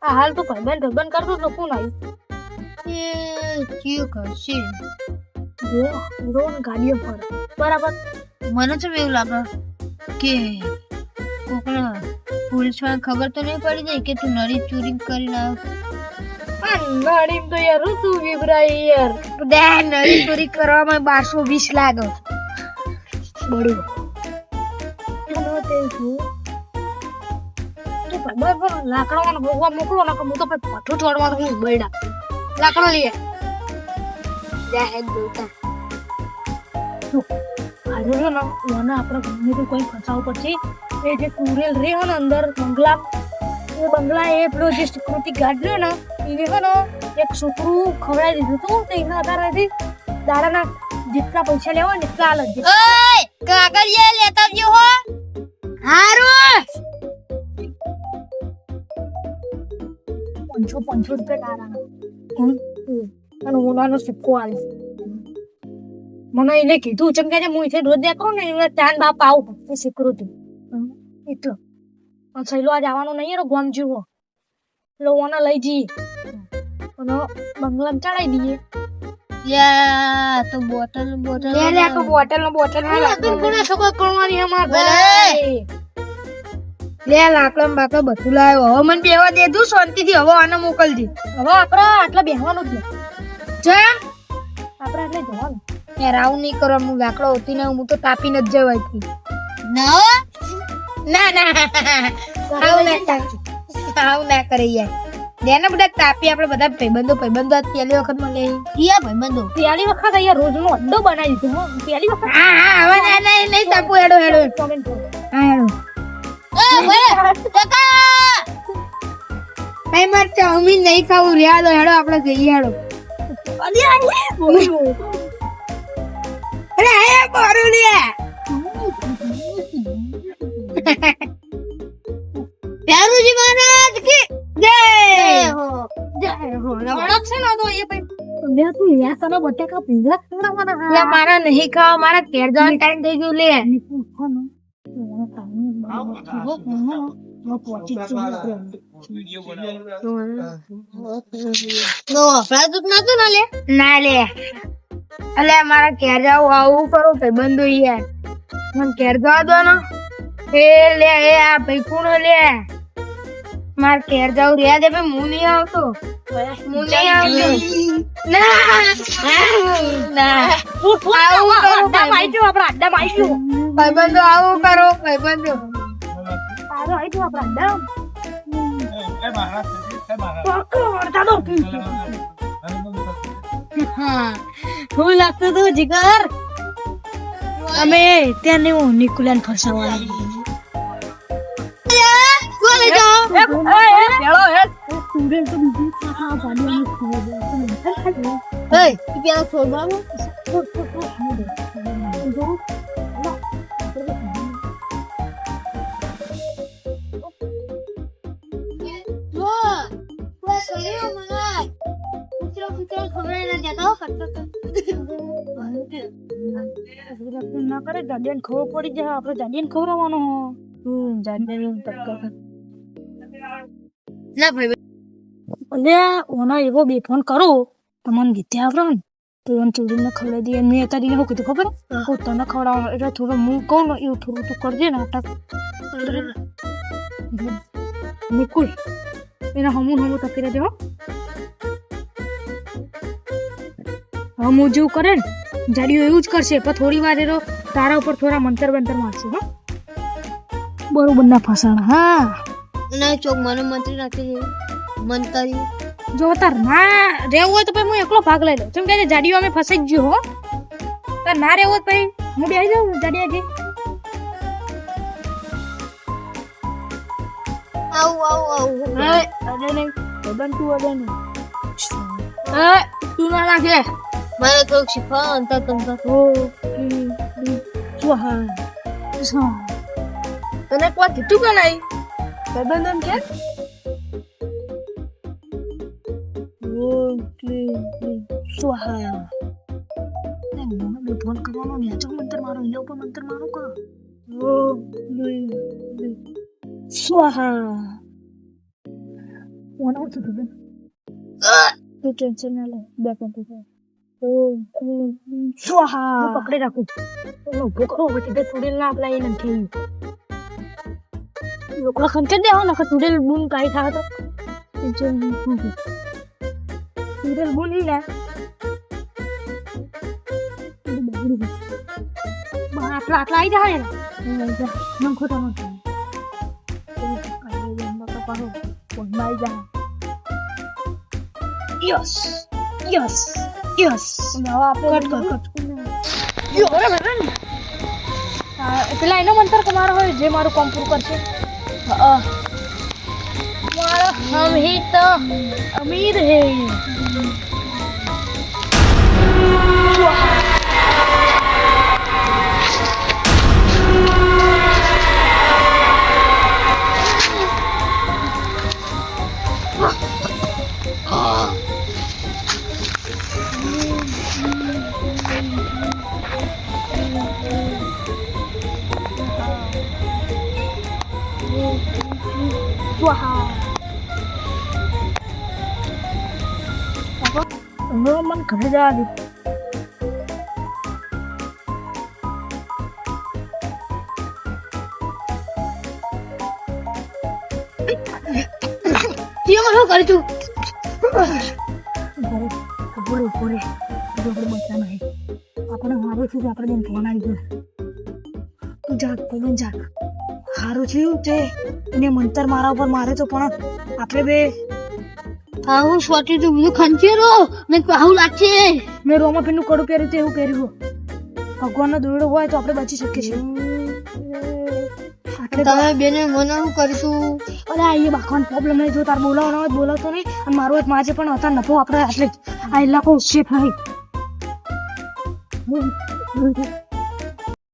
આ હાલ તો ભાઈબંધ કરતો તો કોણ આવ્યું એ કયું કરશે રોન ગાડીઓ પર બરાબર. મને તો એવું લાગે કે કોકને પોલીસ વાળા ખબર તો નહીં પડી જાય કે તું નળી ચોરી કરીને નડી તો યાર તું વિભરાઈ યાર નળી ચોરી કરવામાં 1220 લાગે બડું બરાબર. લાકડાનો ભોગવા મોકલો ને હું તો પાછું છોડવાનું હું બૈડા લાકડો લઈએ આજે છે ને મને આપણે ગમે તે કોઈ ફસાવું પડશે. એ જે કુરેલ રે ને અંદર બંગલા એ બંગલા એ પેલો જે સિક્યુરિટી ગાર્ડ રહ્યો ને એને છે ને એક છોકરું ખવડાવી દીધું હતું તો એના આધારેથી દાડાના જેટલા પૈસા લેવા ને એટલા અલગ કાગળિયા લેતા આવજો હો. હારું 500 રૂપિયા દાડાના અને ઓલાનો સિક્કો આલે મને એને કીધું ચમ કે હું ઇਥੇ રોજ દેખો ને એને ચાંદ બાપ આવું એ સિક્યુરિટી એટલો પણ સહેલો આજ આવવાનો નહીં રો ગોમ જીવો લોવાના લઈ જઈએ અને બંગલામાં ચડાઈ દઈએ. યા તો બોટલ લે તો બોટલ કોને સગો કરવાની અમાર લે લાકડમ બાકા બધું લાવ્યો. હવે મને બેવા દે દઉં શાંતિથી. હવે આને મોકલજે. હવે આપણે આટલા બેહવાનું જ નહીં જેમ આપણે એટલે જવાનું યાર આવું નહીં કરવાનું. લાકડો હોતી ને હું તો તાપીને જ જવાય ના આવું ના કરે યાર. દેને બધા તાપી આપણે બધા ભાઈબંધો પહેલી વખત મળે ભાઈબંધો પહેલી વખત અહીંયા રોજનો અડ્ડો બનાવી દીધો પહેલી વખત. હા હવે નહીં તાપુ હેડો કોમેન્ટ કરો. હા હેડો ભાઈ મારે ચાઉમીન નહીં ખાવું રહ્યા દો. હેડો આપણે જઈએ હેડો. અરે હે બોરુલિયા પ્યારુજી મહારાજ કી જય હો. વળક છે ને તો એ ભાઈ લે તું યા તને બટેકા પીઝા ખાવાના લે મારા નહીં ખાવા. મારા ઘેર જવાનો ટાઈમ થઈ ગયો. લે ના લે અલે મારા ઘેર જાવ આવું કરો ભાઈબંધો યાર. મને ઘેર જવા દો ને. એ લે એ આ ભાઈ કોણ લે માર ઘેર જાવ રહ્યા દે ભાઈ. હું નહીં આવતો. ભાઈબંધો આવું કરો ભાઈબંધો. શું લાગતું તું જીગર અમે ત્યાં નહીં નિકુલાન ફસાવાના ના કરે જાડિયાને ખબર પડી જાય આપણે જાડિયાને ખવડાવવાનો ના ભાઈ એટલે ઓના એવો બે ફોન કરો તમને ગીત્યા આવડે ને તો એને ચોરીને ખવડાવી દઈએ. મેં તારી શું કીધું ખબર તને ખવડાવવાનું એટલે થોડું હું કહું ને એવું થોડું તું કરજે નાટક. નિકુલ એના હમું તકી રહેજે હો. હમું જેવું કરે ને જાડીઓ એવું જ કરશે પણ થોડી વાર એનો તારા ઉપર થોડા મંતર મારશે હો. બરોબર ના ફસાણા. હા ના ચોક મને મંત્રી રાખી મંતરી જો તાર ના રહેવું હોય તો પછી હું એકલો ભાગ લઈ લઉં. જેમ કે જાડીઓ અમે ફસાઈ ગયો હો. તાર ના રહેવું હોય પછી હું બેસી જાઉં જાડિયાજી. આવું અરે નહીં તું ના રાખે મારે થોડુંક શીખવા અંતર તંત્ર તને કોઈ કીધું કે નહીં ભાઈબંધન કે ફોન કરવાનો મંતર મારો એના ઉપર મંતર મારો કા સ્વાહા ફોન આવતો હતો બેન તું ટેન્શન ના લે બે કંપી સ્વાહા પકડી રાખું ઉભો કરો પછી તે થોડી ના આપલા એ નથી લોકો ખંચે દેવા નખા થોડી બૂન કાઈ થા તો થોડી બોલી લે આટલા આટલા આવી જાય ને નમ ખોટા નથી યસ યસ યસ પેલા એનો મંતર તમારો હોય જે મારું કામ પૂરું કરશે हम ही तो अमीर है स्वाहा मन घरे जा दे કેમ શું કરી તું બોલો બોલે આપણે બચા નહીં આપણે મારું છું આપણે બેન ફોન આવી ગયો તું જાગ પવન જાગ હારું થયું તે એને મંતર મારા ઉપર મારે તો પણ આપણે બે આવું સ્વાટી તું બધું ખંચેરો ને આવું લાગશે મેં રોમા પેનનું કડું પહેર્યું તો એવું પહેર્યું ભગવાનનો દોરડો હોય તો આપણે બચી શકીએ છીએ તમે બેને મને શું કરીશું અરે આ એ બાકવાનો પ્રોબ્લેમ નહીં જો તાર બોલાવવાનો હોય બોલાવતો નહીં અને મારો એક માજે પણ હતા નફો આપણે આટલે આ ઇલાકો સેફ નહીં